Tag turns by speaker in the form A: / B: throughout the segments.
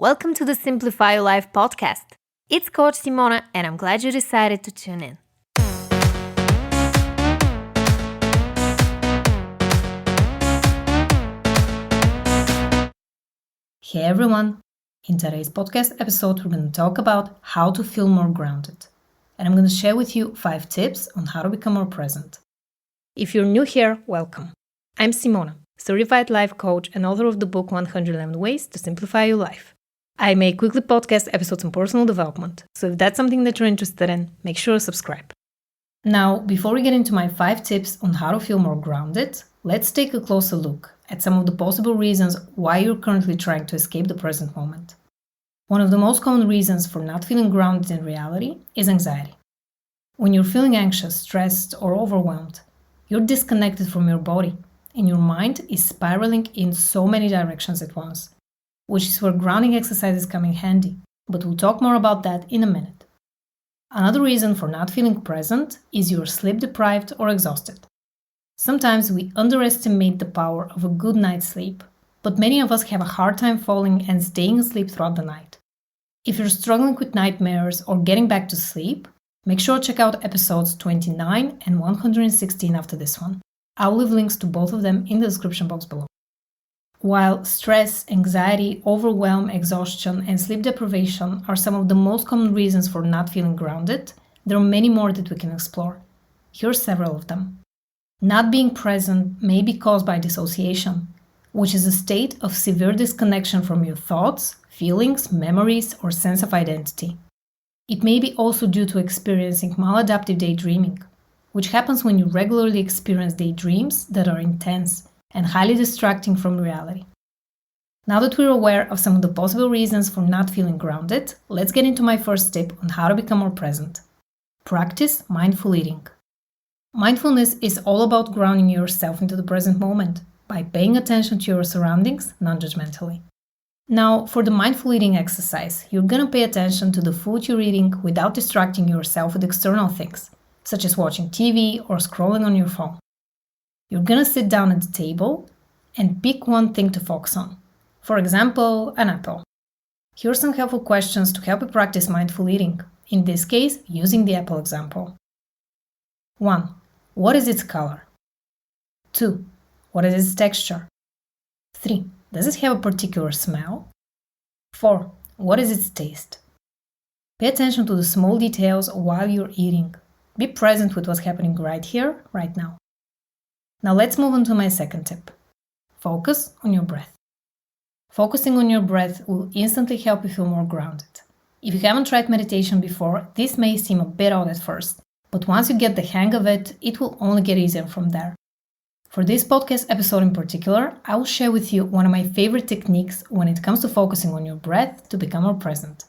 A: Welcome to the Simplify Your Life podcast. It's Coach Simona, and I'm glad you decided to tune in.
B: Hey everyone! In today's podcast episode, we're going to talk about how to feel more grounded. And I'm going to share with you 5 tips on how to become more present. If you're new here, welcome. I'm Simona, certified life coach and author of the book 111 Ways to Simplify Your Life. I make weekly podcast episodes on personal development, so if that's something that you're interested in, make sure to subscribe. Now, before we get into my 5 tips on how to feel more grounded, let's take a closer look at some of the possible reasons why you're currently trying to escape the present moment. One of the most common reasons for not feeling grounded in reality is anxiety. When you're feeling anxious, stressed, or overwhelmed, you're disconnected from your body, and your mind is spiraling in so many directions at once, which is where grounding exercises come in handy, but we'll talk more about that in a minute. Another reason for not feeling present is you're sleep deprived or exhausted. Sometimes we underestimate the power of a good night's sleep, but many of us have a hard time falling and staying asleep throughout the night. If you're struggling with nightmares or getting back to sleep, make sure to check out episodes 29 and 116 after this one. I'll leave links to both of them in the description box below. While stress, anxiety, overwhelm, exhaustion, and sleep deprivation are some of the most common reasons for not feeling grounded, there are many more that we can explore. Here are several of them. Not being present may be caused by dissociation, which is a state of severe disconnection from your thoughts, feelings, memories, or sense of identity. It may be also due to experiencing maladaptive daydreaming, which happens when you regularly experience daydreams that are intense and highly distracting from reality. Now that we're aware of some of the possible reasons for not feeling grounded, let's get into my first tip on how to become more present. Practice mindful eating. Mindfulness is all about grounding yourself into the present moment by paying attention to your surroundings non-judgmentally. Now, for the mindful eating exercise, you're going to pay attention to the food you're eating without distracting yourself with external things, such as watching TV or scrolling on your phone. You're going to sit down at the table and pick one thing to focus on. For example, an apple. Here are some helpful questions to help you practice mindful eating, in this case, using the apple example. 1. What is its color? 2. What is its texture? 3. Does it have a particular smell? 4. What is its taste? Pay attention to the small details while you're eating. Be present with what's happening right here, right now. Now let's move on to my second tip. Focus on your breath. Focusing on your breath will instantly help you feel more grounded. If you haven't tried meditation before, this may seem a bit odd at first, but once you get the hang of it, it will only get easier from there. For this podcast episode in particular, I will share with you one of my favorite techniques when it comes to focusing on your breath to become more present.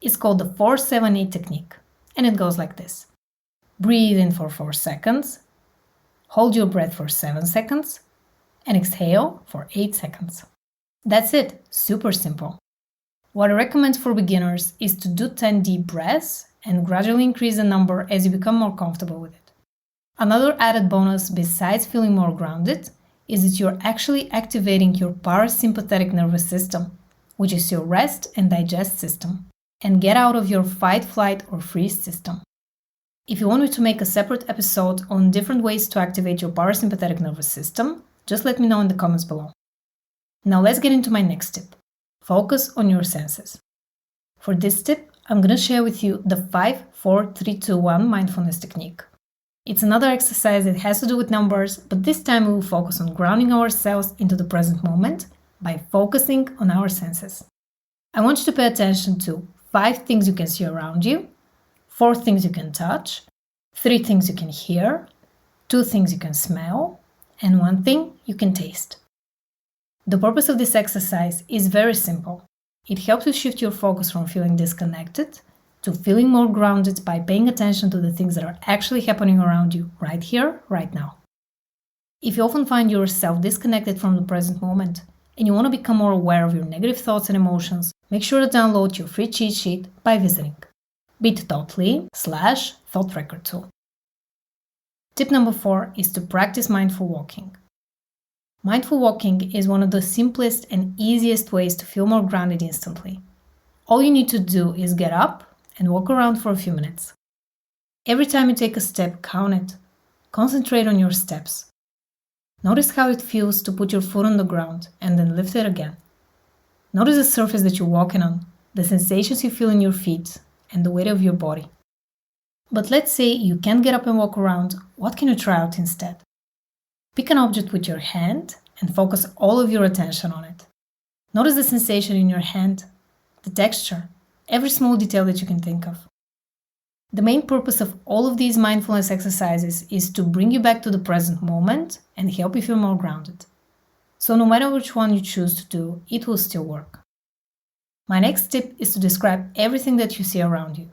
B: It's called the 4-7-8 technique, and it goes like this. Breathe in for 4 seconds, hold your breath for 7 seconds, and exhale for 8 seconds. That's it, super simple. What I recommend for beginners is to do 10 deep breaths and gradually increase the number as you become more comfortable with it. Another added bonus besides feeling more grounded is that you're actually activating your parasympathetic nervous system, which is your rest and digest system, and get out of your fight, flight, or freeze system. If you want me to make a separate episode on different ways to activate your parasympathetic nervous system, just let me know in the comments below. Now let's get into my next tip. Focus on your senses. For this tip, I'm going to share with you the 5-4-3-2-1 mindfulness technique. It's another exercise that has to do with numbers, but this time we will focus on grounding ourselves into the present moment by focusing on our senses. I want you to pay attention to 5 things you can see around you, 4 things you can touch, 3 things you can hear, 2 things you can smell, and 1 thing you can taste. The purpose of this exercise is very simple. It helps you shift your focus from feeling disconnected to feeling more grounded by paying attention to the things that are actually happening around you right here, right now. If you often find yourself disconnected from the present moment and you want to become more aware of your negative thoughts and emotions, make sure to download your free cheat sheet by visiting bit.ly/thought tool. Tip number 4 is to practice mindful walking. Mindful walking is one of the simplest and easiest ways to feel more grounded instantly. All you need to do is get up and walk around for a few minutes. Every time you take a step, count it. Concentrate on your steps. Notice how it feels to put your foot on the ground and then lift it again. Notice the surface that you're walking on, the sensations you feel in your feet, and the weight of your body. But let's say you can't get up and walk around, what can you try out instead? Pick an object with your hand and focus all of your attention on it. Notice the sensation in your hand, the texture, every small detail that you can think of. The main purpose of all of these mindfulness exercises is to bring you back to the present moment and help you feel more grounded. So no matter which one you choose to do, it will still work. My next tip is to describe everything that you see around you.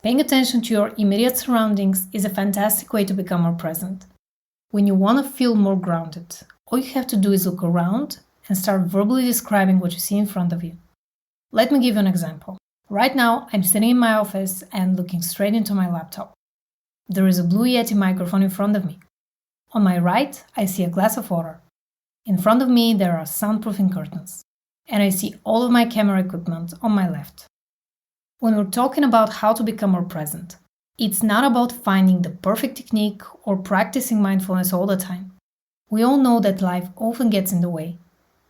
B: Paying attention to your immediate surroundings is a fantastic way to become more present. When you want to feel more grounded, all you have to do is look around and start verbally describing what you see in front of you. Let me give you an example. Right now, I'm sitting in my office and looking straight into my laptop. There is a Blue Yeti microphone in front of me. On my right, I see a glass of water. In front of me, there are soundproofing curtains. And I see all of my camera equipment on my left. When we're talking about how to become more present, it's not about finding the perfect technique or practicing mindfulness all the time. We all know that life often gets in the way.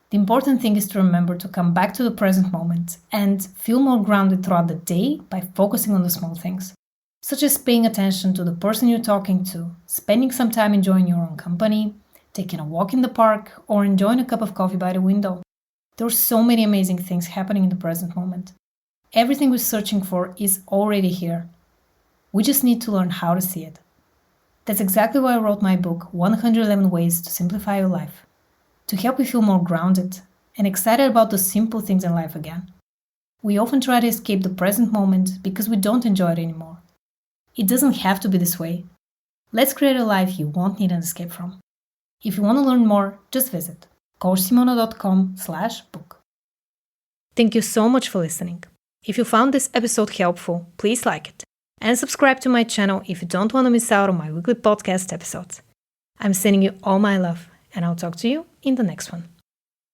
B: The important thing is to remember to come back to the present moment and feel more grounded throughout the day by focusing on the small things, such as paying attention to the person you're talking to, spending some time enjoying your own company, taking a walk in the park, or enjoying a cup of coffee by the window. There are so many amazing things happening in the present moment. Everything we're searching for is already here. We just need to learn how to see it. That's exactly why I wrote my book, 111 Ways to Simplify Your Life, to help you feel more grounded and excited about the simple things in life again. We often try to escape the present moment because we don't enjoy it anymore. It doesn't have to be this way. Let's create a life you won't need an escape from. If you want to learn more, just visit coachsimona.com/book. Thank you so much for listening. If you found this episode helpful, please like it and subscribe to my channel if you don't want to miss out on my weekly podcast episodes. I'm sending you all my love, and I'll talk to you in the next one.